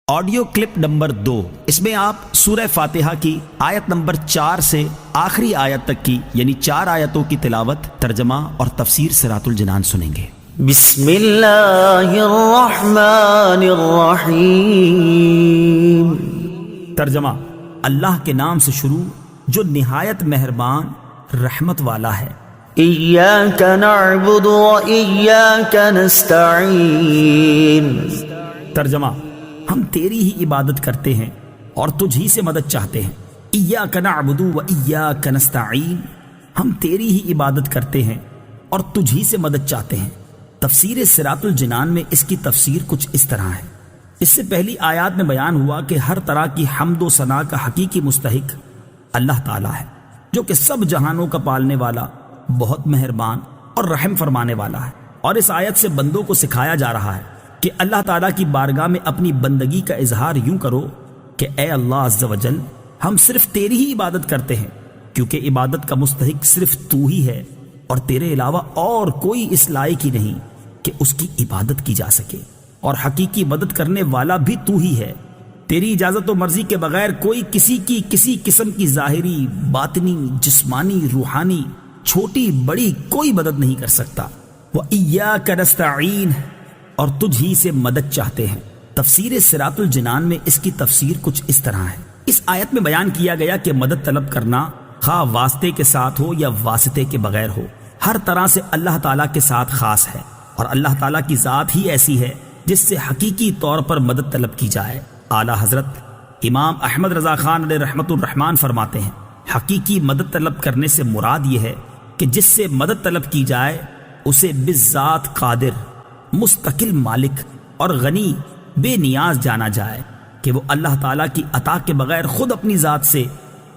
Audio clip number 2، اس میں آپ سورہ فاتحہ کی آیت نمبر 4 سے آخری آیت تک کی یعنی 4 آیتوں کی تلاوت، ترجمہ اور تفسیر صراط الجنان سنیں گے۔ بسم اللہ الرحمن الرحیم۔ ترجمہ: اللہ کے نام سے شروع جو نہایت مہربان رحمت والا ہے۔ ایاک نعبد و ایاک نستعین۔ ترجمہ: ہم تیری ہی عبادت کرتے ہیں اور تجھ ہی سے مدد چاہتے ہیں۔ ایاک نعبد و ایاک نستعین، ہم تیری ہی عبادت کرتے ہیں اور تجھ ہی سے مدد چاہتے ہیں۔ تفسیر صراط الجنان میں اس کی تفسیر کچھ اس طرح ہے۔ اس سے پہلی آیات میں بیان ہوا کہ ہر طرح کی حمد و ثنا کا حقیقی مستحق اللہ تعالیٰ ہے، جو کہ سب جہانوں کا پالنے والا، بہت مہربان اور رحم فرمانے والا ہے۔ اور اس آیت سے بندوں کو سکھایا جا رہا ہے کہ اللہ تعالیٰ کی بارگاہ میں اپنی بندگی کا اظہار یوں کرو کہ اے اللہ عز و جل، ہم صرف تیری ہی عبادت کرتے ہیں، کیونکہ عبادت کا مستحق صرف تو ہی ہے اور تیرے علاوہ اور کوئی اس لائق ہی نہیں کہ اس کی عبادت کی جا سکے، اور حقیقی مدد کرنے والا بھی تو ہی ہے۔ تیری اجازت و مرضی کے بغیر کوئی کسی کی کسی قسم کی ظاہری، باطنی، جسمانی، روحانی، چھوٹی بڑی کوئی مدد نہیں کر سکتا۔ وَإِيَّاكَ نَسْتَعِينُ، اور تجھ ہی سے مدد چاہتے ہیں۔ تفسیر صراط الجنان میں اس کی تفسیر کچھ اس طرح ہے۔ اس آیت میں بیان کیا گیا کہ مدد طلب کرنا خواہ واسطے کے ساتھ ہو یا واسطے کے بغیر ہو، ہر طرح سے اللہ تعالیٰ کے ساتھ خاص ہے، اور اللہ تعالیٰ کی ذات ہی ایسی ہے جس سے حقیقی طور پر مدد طلب کی جائے۔ اعلیٰ حضرت امام احمد رضا خان علیہ رحمت الرحمان فرماتے ہیں، حقیقی مدد طلب کرنے سے مراد یہ ہے کہ جس سے مدد طلب کی جائے اسے بالذات قادر، مستقل مالک اور غنی، بے نیاز جانا جائے کہ وہ اللہ تعالیٰ کی عطا کے بغیر خود اپنی ذات سے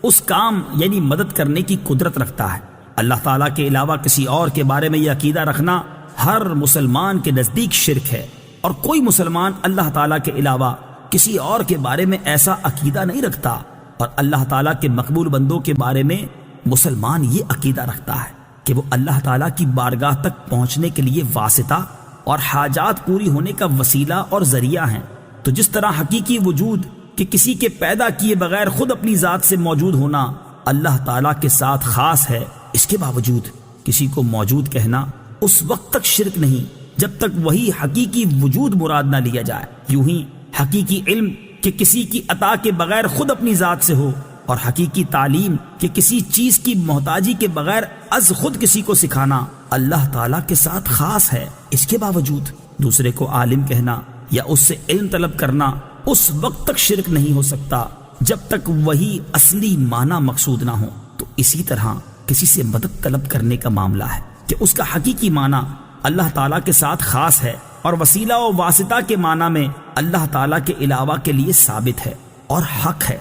اس کام یعنی مدد کرنے کی قدرت رکھتا ہے۔ اللہ تعالیٰ کے علاوہ کسی اور کے بارے میں یہ عقیدہ رکھنا ہر مسلمان کے نزدیک شرک ہے، اور کوئی مسلمان اللہ تعالیٰ کے علاوہ کسی اور کے بارے میں ایسا عقیدہ نہیں رکھتا، اور اللہ تعالیٰ کے مقبول بندوں کے بارے میں مسلمان یہ عقیدہ رکھتا ہے کہ وہ اللہ تعالیٰ کی بارگاہ تک پہنچنے کے لیے واسطہ اور حاجات پوری ہونے کا وسیلہ اور ذریعہ ہیں۔ تو جس طرح حقیقی وجود کہ کسی کے پیدا کیے بغیر خود اپنی ذات سے موجود ہونا اللہ تعالیٰ کے ساتھ خاص ہے، اس کے باوجود کسی کو موجود کہنا اس وقت تک شرک نہیں جب تک وہی حقیقی وجود مراد نہ لیا جائے۔ یوں ہی حقیقی علم کہ کسی کی عطا کے بغیر خود اپنی ذات سے ہو، اور حقیقی تعلیم کہ کسی چیز کی محتاجی کے بغیر از خود کسی کو سکھانا اللہ تعالیٰ کے ساتھ خاص ہے، اس کے باوجود دوسرے کو عالم کہنا یا اس سے علم طلب کرنا اس وقت تک شرک نہیں ہو سکتا جب تک وہی اصلی معنی مقصود نہ ہو۔ تو اسی طرح کسی سے مدد طلب کرنے کا معاملہ ہے کہ اس کا حقیقی معنی اللہ تعالیٰ کے ساتھ خاص ہے، اور وسیلہ و واسطہ کے معنی میں اللہ تعالیٰ کے علاوہ کے لیے ثابت ہے اور حق ہے۔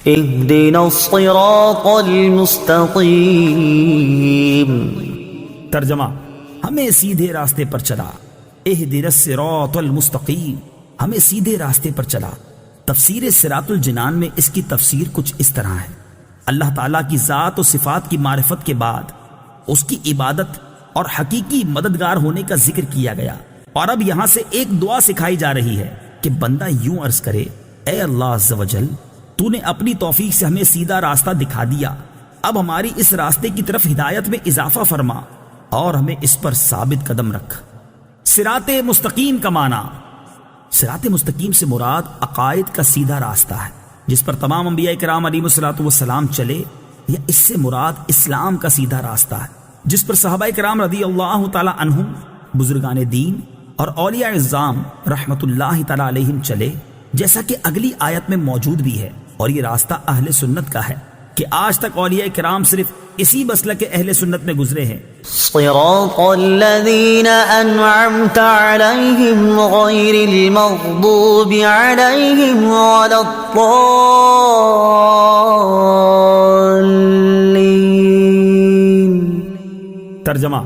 اہدنا الصراط المستقیم۔ ترجمہ: ہمیں سیدھے راستے پر چلا۔ اہدنا الصراط المستقیم، ہمیں سیدھے راستے پر چلا۔ تفسیر صراط الجنان میں اس کی تفسیر کچھ اس طرح ہے۔ اللہ تعالیٰ کی ذات و صفات کی معرفت کے بعد اس کی عبادت اور حقیقی مددگار ہونے کا ذکر کیا گیا، اور اب یہاں سے ایک دعا سکھائی جا رہی ہے کہ بندہ یوں عرض کرے، اے اللہ عز و جل، تو نے اپنی توفیق سے ہمیں سیدھا راستہ دکھا دیا، اب ہماری اس راستے کی طرف ہدایت میں اضافہ فرما اور ہمیں اس پر ثابت قدم رکھ۔ صراط مستقیم کا معنی، صراط مستقیم سے مراد عقائد کا سیدھا راستہ ہے جس پر تمام انبیاء کرام علیہم الصلوۃ والسلام چلے، یا اس سے مراد اسلام کا سیدھا راستہ ہے جس پر صحابہ کرام رضی اللہ تعالی عنہم، بزرگان دین اور اولیاء اعظام رحمت اللہ تعالی علیہم چلے، جیسا کہ اگلی آیت میں موجود بھی ہے۔ اور یہ راستہ اہل سنت کا ہے کہ آج تک اولیاء کرام صرف اسی مسلک اہل سنت میں گزرے ہیں۔ صراط الذین انعمت علیہم غیر المغضوب علیہم ولا الضالین۔ ترجمہ: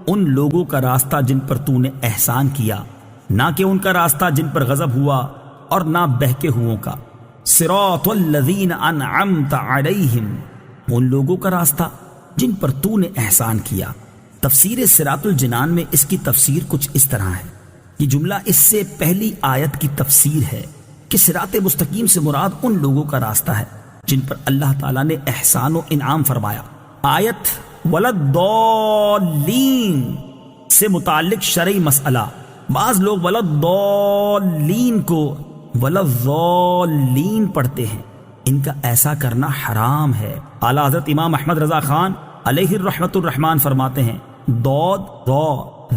ان لوگوں کا راستہ جن پر تو نے احسان کیا، نہ کہ ان کا راستہ جن پر غضب ہوا اور نہ بہکے ہووں کا۔ صراط الذین انعمت علیہم، ان لوگوں کا راستہ جن پر تو نے احسان کیا۔ تفسیر صراط الجنان میں اس کی تفسیر کچھ اس طرح ہے۔ یہ جملہ اس سے پہلی آیت کی تفسیر ہے کہ صراط مستقیم سے مراد ان لوگوں کا راستہ ہے جن پر اللہ تعالیٰ نے احسان و انعام فرمایا۔ آیت ولداللین سے متعلق شرعی مسئلہ، بعض لوگ ولداللین کو ولداللین پڑھتے ہیں، ان کا ایسا کرنا حرام ہے۔ اعلیٰ حضرت امام احمد رضا خان علیہ الرحمۃ الرحمان فرماتے ہیں ضاد ضا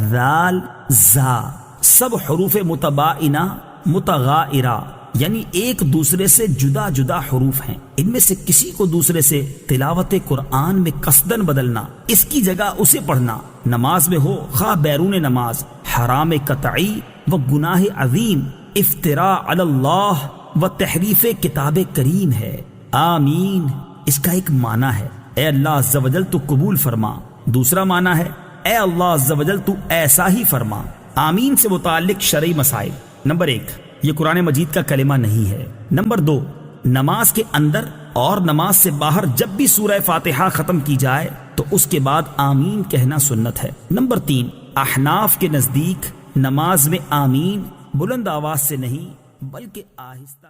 ذال زا سب حروف متباینہ متغائرہ یعنی ایک دوسرے سے جدا جدا حروف ہیں، ان میں سے کسی کو دوسرے سے تلاوت قرآن میں قصدن بدلنا، اس کی جگہ اسے پڑھنا، نماز میں ہو خواہ بیرون نماز، حرام قطعی و گناہ عظیم، افتراء علی اللہ و تحریف کتاب کریم ہے۔ آمین اس کا ایک معنی ہے اے اللہ عز و جل تو قبول فرما، دوسرا معنی ہے اے اللہ عز و جل تو ایسا ہی فرما۔ آمین سے متعلق شرعی مسائل، نمبر 1 یہ قرآن مجید کا کلمہ نہیں ہے۔ نمبر 2 نماز کے اندر اور نماز سے باہر جب بھی سورہ فاتحہ ختم کی جائے تو اس کے بعد آمین کہنا سنت ہے۔ نمبر 3 احناف کے نزدیک نماز میں آمین بلند آواز سے نہیں بلکہ آہستہ